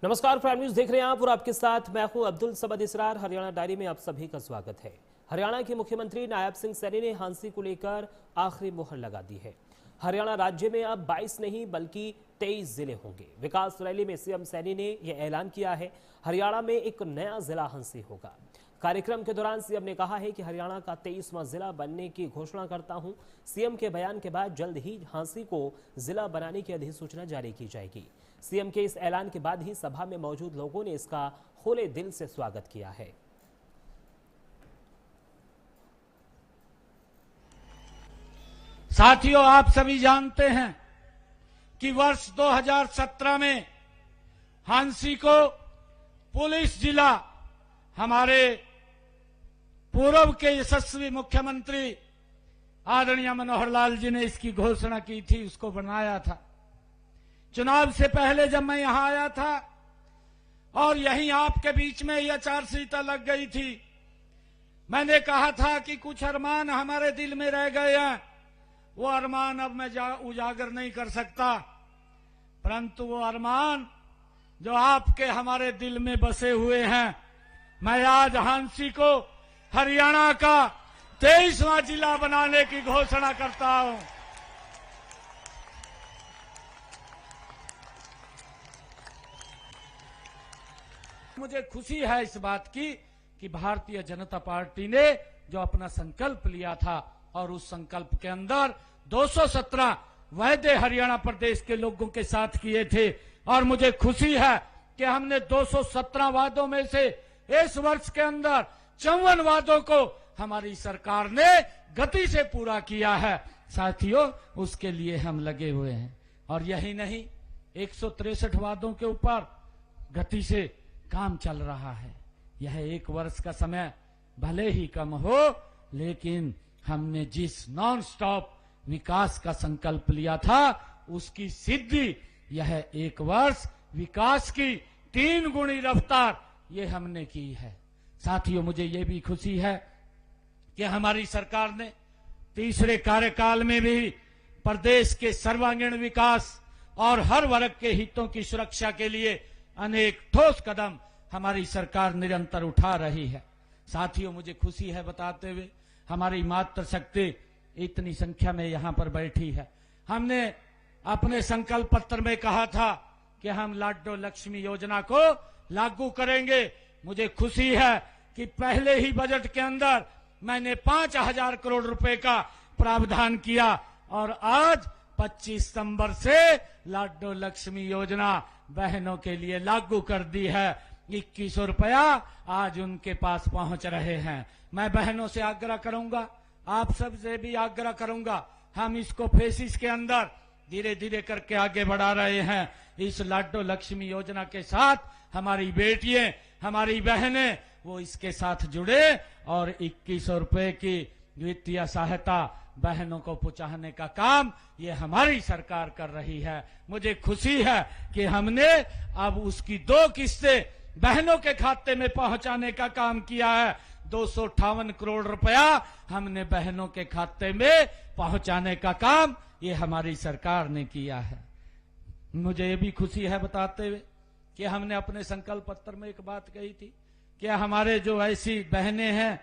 नमस्कार, prime news देख रहे हैं आप और आपके साथ मैं हूं अब्दुल समद इसरार। हरियाणा डायरी में आप सभी का स्वागत है। हरियाणा के मुख्यमंत्री नायब सिंह सैनी ने हांसी को लेकर आखिरी मुहर लगा दी है। हरियाणा राज्य में अब 22 नहीं बल्कि 23 जिले होंगे। विकास रैली में सीएम सैनी ने यह ऐलान किया है। हरियाणा में एक नया जिला हांसी होगा। कार्यक्रम के दौरान सीएम ने कहा है कि हरियाणा का 23वां जिला बनने की घोषणा करता हूं। सीएम के बयान के बाद जल्द ही हांसी को जिला बनाने की अधिसूचना जारी की जाएगी। सीएम के इस ऐलान के बाद ही सभा में मौजूद लोगों ने इसका खुले दिल से स्वागत किया है। साथियों, आप सभी जानते हैं कि वर्ष 2017 में हांसी को पुलिस जिला हमारे पूर्व के यशस्वी मुख्यमंत्री आदरणीय मनोहर लाल जी ने इसकी घोषणा की थी, उसको बनाया था। चुनाव से पहले जब मैं यहां आया था और यहीं आपके बीच में यह आचारसंहिता लग गई थी, मैंने कहा था कि कुछ अरमान हमारे दिल में रह गए हैं, वो अरमान अब मैं उजागर नहीं कर सकता, परंतु वो अरमान जो आपके हमारे दिल में बसे हुए हैं, मैं आज हांसी को हरियाणा का 23वां जिला बनाने की घोषणा करता हूं। मुझे खुशी है इस बात की कि भारतीय जनता पार्टी ने जो अपना संकल्प लिया था और उस संकल्प के अंदर 217 वायदे हरियाणा प्रदेश के लोगों के साथ किए थे और मुझे खुशी है कि हमने 217 वादों में से इस वर्ष के अंदर 54 वादों को हमारी सरकार ने गति से पूरा किया है। साथियों, उसके लिए हम लगे हुए हैं और यही नहीं, 163 वादों के ऊपर गति से काम चल रहा है। यह एक वर्ष का समय भले ही कम हो, लेकिन हमने जिस नॉन स्टॉप विकास का संकल्प लिया था उसकी सिद्धि यह एक वर्ष विकास की 3 गुनी रफ्तार ये हमने की है। साथियों, मुझे ये भी खुशी है कि हमारी सरकार ने तीसरे कार्यकाल में भी प्रदेश के सर्वांगीण विकास और हर वर्ग के हितों की सुरक्षा के लिए अनेक ठोस कदम हमारी सरकार निरंतर उठा रही है। साथियों, मुझे खुशी है बताते हुए, हमारी मातृशक्ति इतनी संख्या में यहां पर बैठी है। हमने अपने संकल्प पत्र में कहा था कि हम लाडो लक्ष्मी योजना को लागू करेंगे। मुझे खुशी है कि पहले ही बजट के अंदर मैंने 5000 करोड़ रुपए का प्रावधान किया और आज 25 सितंबर से लाडो लक्ष्मी योजना बहनों के लिए लागू कर दी है। 2100 रुपया आज उनके पास पहुंच रहे हैं। मैं बहनों से आग्रह करूंगा, आप सबसे भी आग्रह करूंगा, हम इसको फेसिस के अंदर धीरे धीरे करके आगे बढ़ा रहे हैं। इस लाडो लक्ष्मी योजना के साथ हमारी बेटियां, हमारी बहनें वो इसके साथ जुड़े और 2100 रुपए की वित्तीय सहायता बहनों को पहुंचाने का काम ये हमारी सरकार कर रही है। मुझे खुशी है कि हमने अब उसकी 2 किस्तें बहनों के खाते में पहुंचाने का काम किया है। 258 करोड़ रुपया हमने बहनों के खाते में पहुंचाने का काम ये हमारी सरकार ने किया है। मुझे ये भी खुशी है बताते हुए कि हमने अपने संकल्प पत्र में एक बात कही थी कि हमारे जो ऐसी बहनें हैं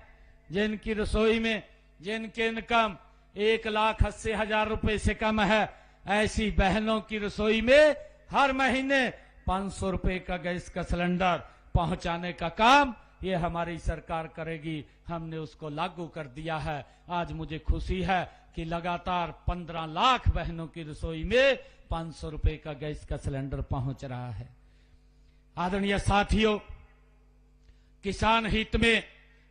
जिनकी रसोई में जिनके इनकम 1,80,000 रुपए से कम है, ऐसी बहनों की रसोई में हर महीने 500 रुपए का गैस का सिलेंडर पहुंचाने का काम ये हमारी सरकार करेगी। हमने उसको लागू कर दिया है। आज मुझे खुशी है कि लगातार 15 लाख बहनों की रसोई में 500 रुपए का गैस का सिलेंडर पहुंच रहा है। आदरणीय साथियों, किसान हित में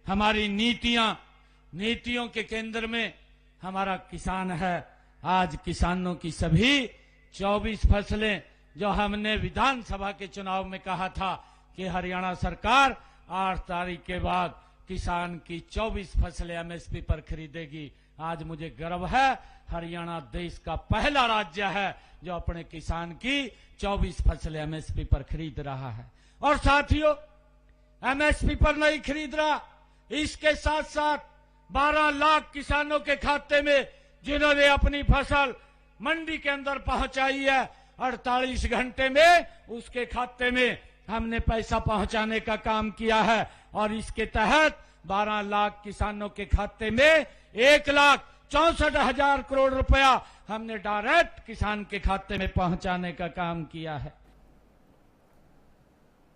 हमारी नीतियों के केंद्र में हमारा किसान है। आज किसानों की सभी 24 फसलें जो हमने विधानसभा के चुनाव में कहा था कि हरियाणा सरकार 8 तारीख के बाद किसान की 24 फसलें एमएसपी पर खरीदेगी। आज मुझे गर्व है, हरियाणा देश का पहला राज्य है जो अपने किसान की 24 फसलें एमएसपी पर खरीद रहा है। और साथियों, एमएसपी पर नहीं खरीद रहा, इसके साथ साथ 12 लाख किसानों के खाते में जिन्होंने अपनी फसल मंडी के अंदर पहुंचाई है, 48 घंटे में उसके खाते में हमने पैसा पहुंचाने का काम किया है और इसके तहत 12 लाख किसानों के खाते में 1,64,000 करोड़ रुपया हमने डायरेक्ट किसान के खाते में पहुंचाने का काम किया है।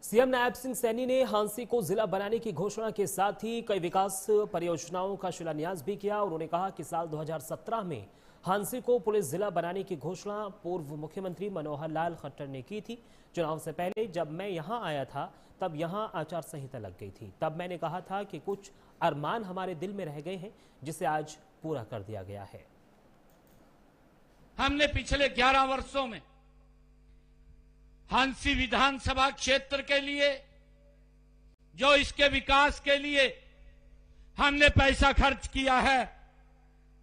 सीएम नायब सिंह सैनी ने हांसी को जिला बनाने की घोषणा के साथ ही कई विकास परियोजनाओं का शिलान्यास भी किया। उन्होंने कहा कि साल 2017 में हांसी को पुलिस जिला बनाने की घोषणा पूर्व मुख्यमंत्री मनोहर लाल खट्टर ने की थी। चुनाव से पहले जब मैं यहां आया था तब यहां आचार संहिता लग गई थी। तब मैंने कहा था कि कुछ अरमान हमारे दिल में रह गए हैं जिसे आज पूरा कर दिया गया है। हमने पिछले 11 वर्षों में हांसी विधानसभा क्षेत्र के लिए, जो इसके विकास के लिए हमने पैसा खर्च किया है,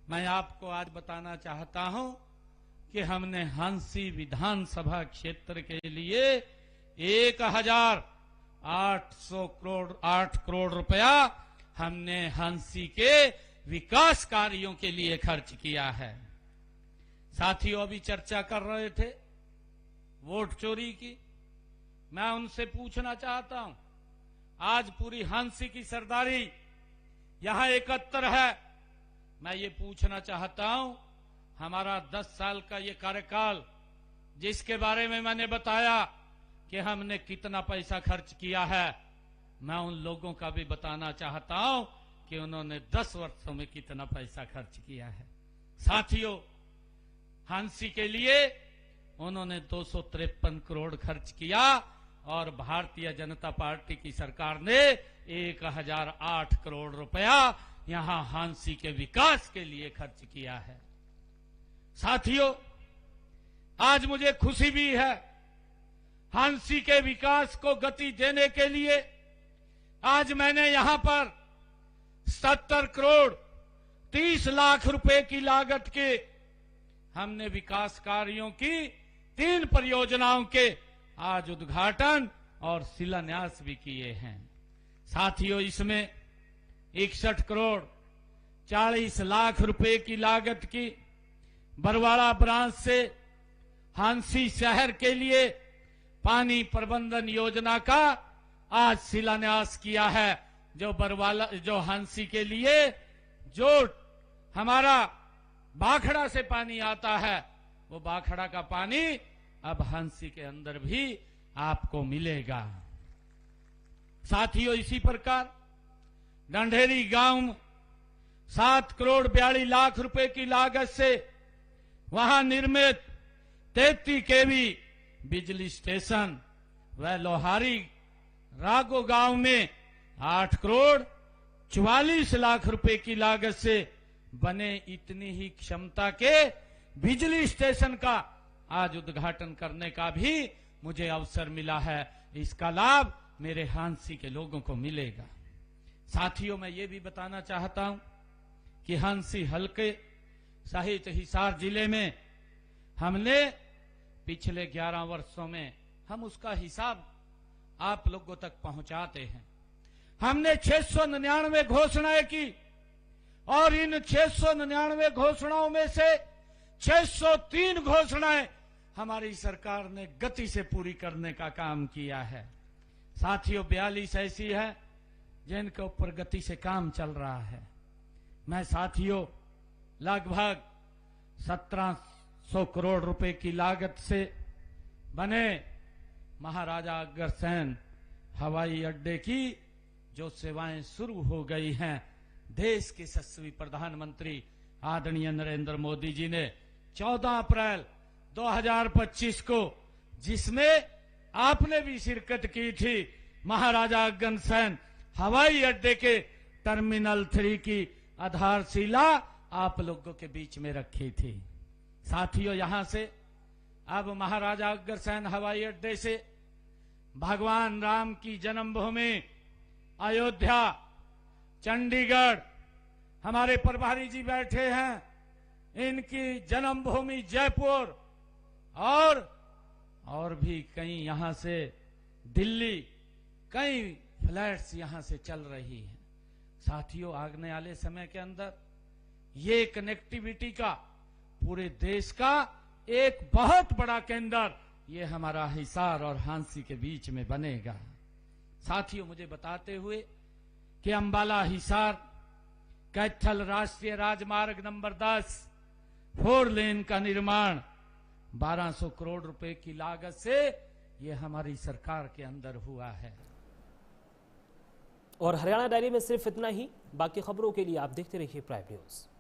मैं आपको आज बताना चाहता हूं कि हमने हांसी विधानसभा क्षेत्र के लिए 1,808 करोड़ रुपया हमने हांसी के विकास कार्यों के लिए खर्च किया है। साथियों अभी चर्चा कर रहे थे वोट चोरी की। मैं उनसे पूछना चाहता हूं, आज पूरी हांसी की सरदारी यहां एकत्र है। मैं ये पूछना चाहता हूं, हमारा 10 साल का ये कार्यकाल जिसके बारे में मैंने बताया कि हमने कितना पैसा खर्च किया है, मैं उन लोगों का भी बताना चाहता हूं कि उन्होंने 10 वर्षों में कितना पैसा खर्च किया है। साथियों, हांसी के लिए उन्होंने 253 करोड़ खर्च किया और भारतीय जनता पार्टी की सरकार ने 1,008 करोड़ रुपया यहां हांसी के विकास के लिए खर्च किया है। साथियों, आज मुझे खुशी भी है, हांसी के विकास को गति देने के लिए आज मैंने यहां पर 70 करोड़ 30 लाख रुपए की लागत के हमने विकास कार्यों की 3 परियोजनाओं के आज उद्घाटन और शिलान्यास भी किए हैं। साथियों, इसमें 61 करोड़ 40 लाख रुपए की लागत की बरवाड़ा ब्रांच से हांसी शहर के लिए पानी प्रबंधन योजना का आज शिलान्यास किया है। जो हांसी के लिए जो हमारा बाखड़ा से पानी आता है, वो बाखड़ा का पानी अब हांसी के अंदर भी आपको मिलेगा। साथियों, इसी प्रकार डंडेरी गांव 7 करोड़ 42 लाख रुपए की लागत से वहां निर्मित 33 केवी बिजली स्टेशन व लोहारी रागो गांव में 8 करोड़ 44 लाख रुपए की लागत से बने इतनी ही क्षमता के बिजली स्टेशन का आज उद्घाटन करने का भी मुझे अवसर मिला है। इसका लाभ मेरे हांसी के लोगों को मिलेगा। साथियों, मैं ये भी बताना चाहता हूं कि हांसी हल्के सहित हिसार जिले में हमने पिछले 11 वर्षों में हम उसका हिसाब आप लोगों तक पहुंचाते हैं। हमने 699 घोषणाएं की और इन 699 घोषणाओं में से 603 घोषणाएं हमारी सरकार ने गति से पूरी करने का काम किया है। साथियों, 42 ऐसी है जिनके ऊपर गति से काम चल रहा है। मैं साथियों लगभग 1700 करोड़ रुपए की लागत से बने महाराजा अग्रसेन हवाई अड्डे की जो सेवाएं शुरू हो गई हैं, देश के यशस्वी प्रधानमंत्री आदरणीय नरेंद्र मोदी जी ने 14 अप्रैल 2025 को, जिसमें आपने भी शिरकत की थी, महाराजा अग्रसेन हवाई अड्डे के टर्मिनल 3 की आधारशिला आप लोगों के बीच में रखी थी। साथियों, यहां से अब महाराजा अग्रसेन हवाई अड्डे से भगवान राम की जन्मभूमि अयोध्या, चंडीगढ़, हमारे प्रभारी जी बैठे हैं, इनकी जन्मभूमि जयपुर और भी कई यहां से दिल्ली, कई फ्लाइट्स यहां से चल रही हैं। साथियों, आने वाले समय के अंदर ये कनेक्टिविटी का पूरे देश का एक बहुत बड़ा केंद्र ये हमारा हिसार और हांसी के बीच में बनेगा। साथियों, मुझे बताते हुए कि अंबाला हिसार कैथल राष्ट्रीय राजमार्ग नंबर 10 4 लेन का निर्माण 1200 करोड़ रुपए की लागत से ये हमारी सरकार के अंदर हुआ है। और हरियाणा डायरी में सिर्फ इतना ही। बाकी खबरों के लिए आप देखते रहिए प्राइम न्यूज।